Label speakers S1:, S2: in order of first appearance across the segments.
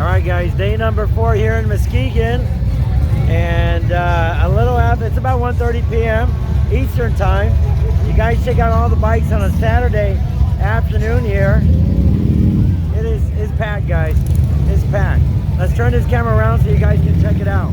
S1: Alright guys, day number 4 here in Muskegon. And a little after, it's about 1:30 p.m. Eastern time. You guys check out all the bikes on a Saturday afternoon here. It's packed, guys. It's packed. Let's turn this camera around so you guys can check it out.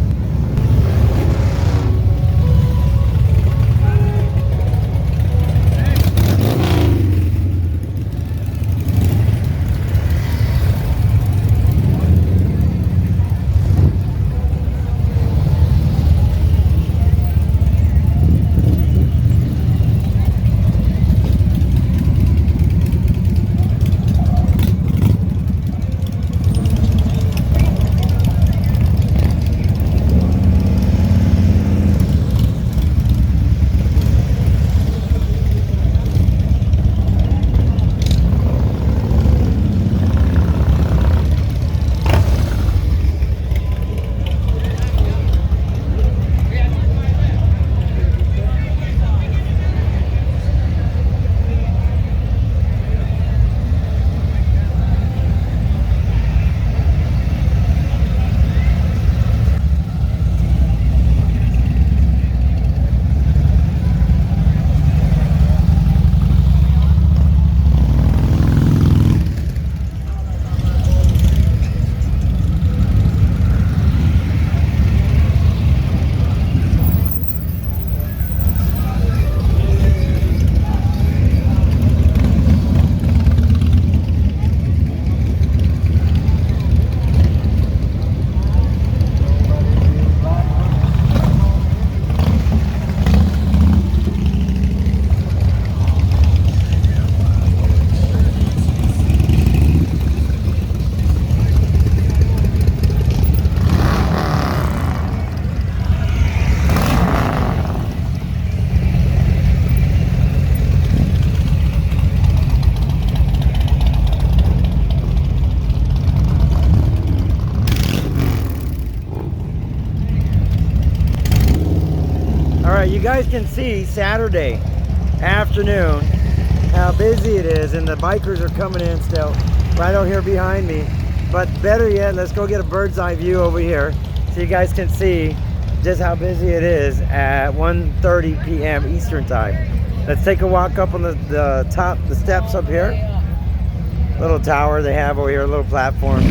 S1: You guys can see Saturday afternoon how busy it is, and the bikers are coming in still right out here behind me. But better yet, let's go get a bird's eye view over here so you guys can see just how busy it is at 1:30 p.m. Eastern time. Let's take a walk up on the top, the steps up here. Little tower they have over here, a little platform.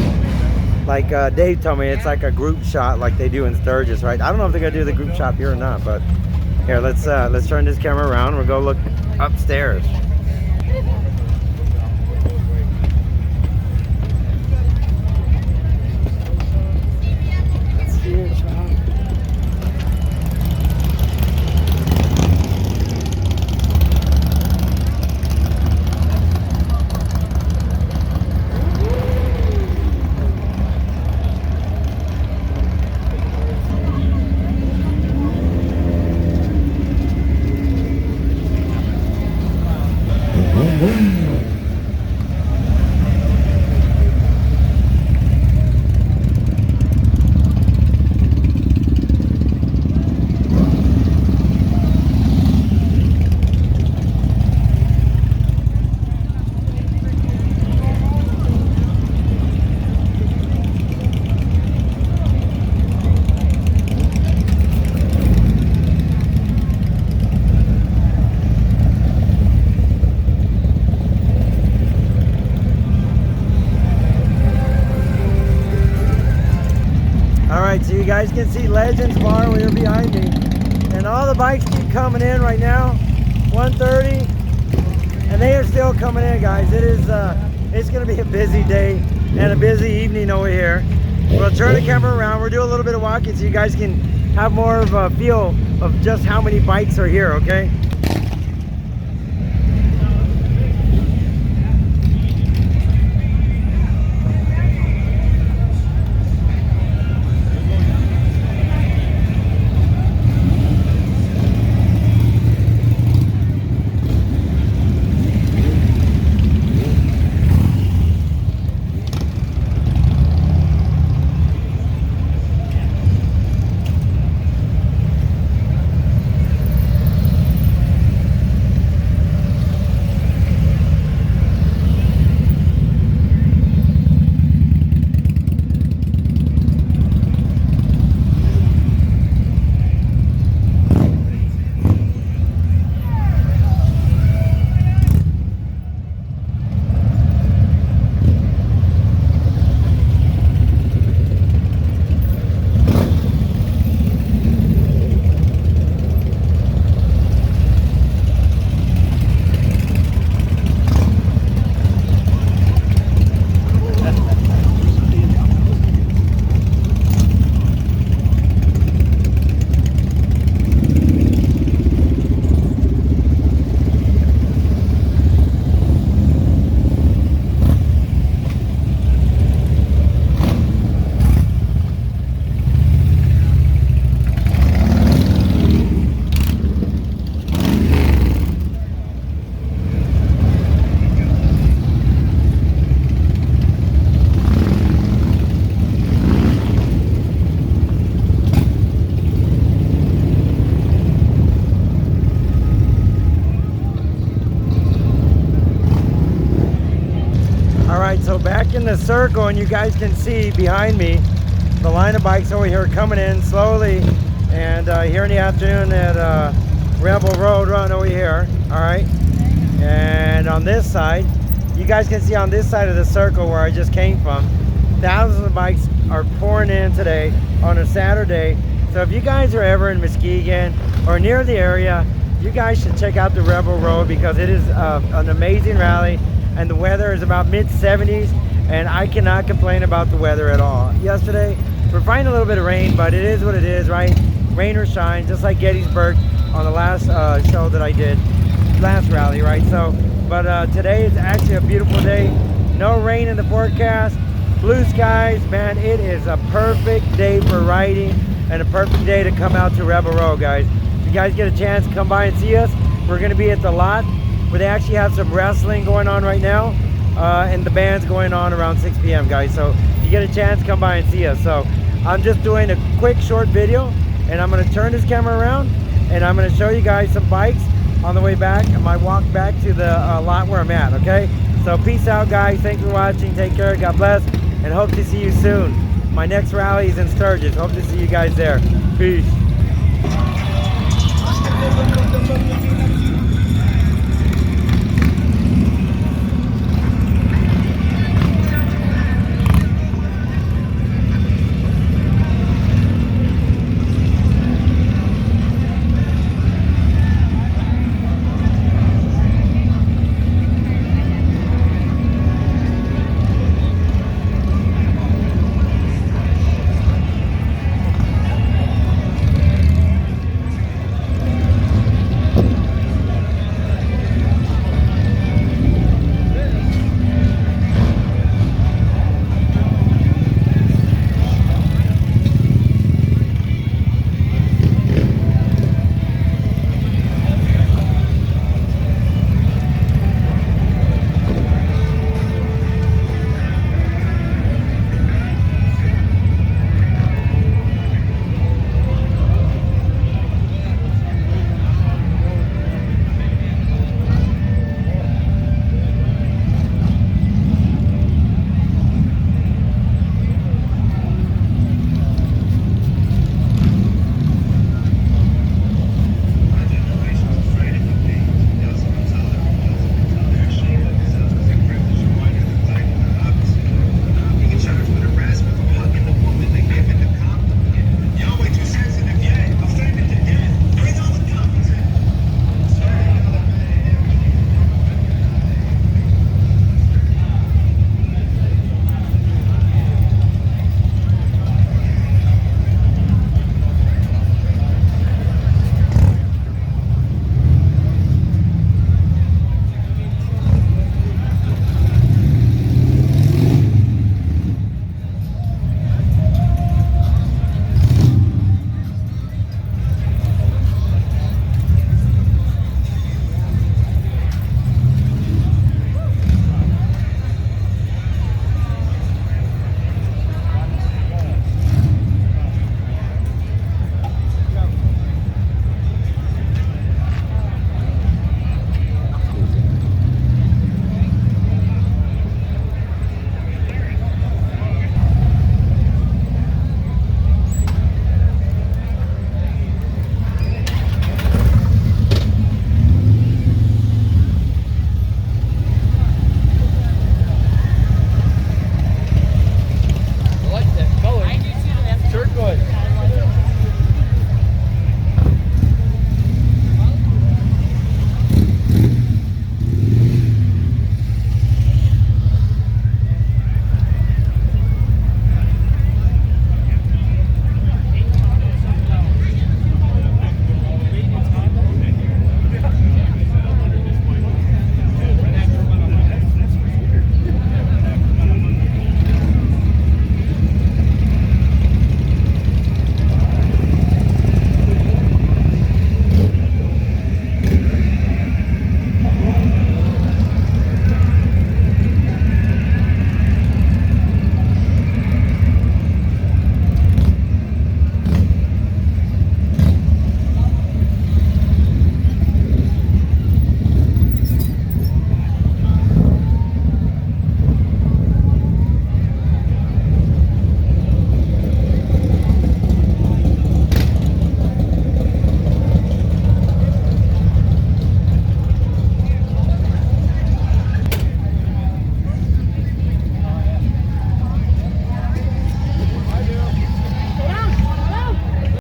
S1: Like Dave told me, it's like a group shot like they do in Sturgis, right? I don't know if they're gonna do the group shot here or not, but here, let's turn this camera around. We'll go look upstairs. It's huge, huh? So you guys can see Legends Bar over here behind me, and all the bikes keep coming in right now. 1:30, and they are still coming in, guys. It's going to be a busy day and a busy evening over here. We'll turn the camera around. We'll do a little bit of walking so you guys can have more of a feel of just how many bikes are here. Okay. back in the circle, and you guys can see behind me the line of bikes over here coming in slowly. And here in the afternoon at Rebel Road Run over here. All right. And on this side, you guys can see on this side of the circle where I just came from, thousands of bikes are pouring in today on a Saturday. So if you guys are ever in Muskegon or near the area, you guys should check out the Rebel Road, because it is an amazing rally, and the weather is about mid-70s, and I cannot complain about the weather at all. Yesterday, we're finding a little bit of rain, but it is what it is, right? Rain or shine, just like Gettysburg on the last show that I did, last rally, right? So, but today is actually a beautiful day. No rain in the forecast, blue skies, man. It is a perfect day for riding and a perfect day to come out to Rebel Road, guys. If you guys get a chance, come by and see us. We're going to be at the lot where they actually have some wrestling going on right now, and the band's going on around 6 p.m., guys. So if you get a chance, come by and see us. So I'm just doing a quick short video, and I'm going to turn this camera around, and I'm going to show you guys some bikes on the way back, and my walk back to the lot where I'm at, okay? So peace out, guys. Thanks for watching. Take care. God bless, and hope to see you soon. My next rally is in Sturgis. Hope to see you guys there. Peace.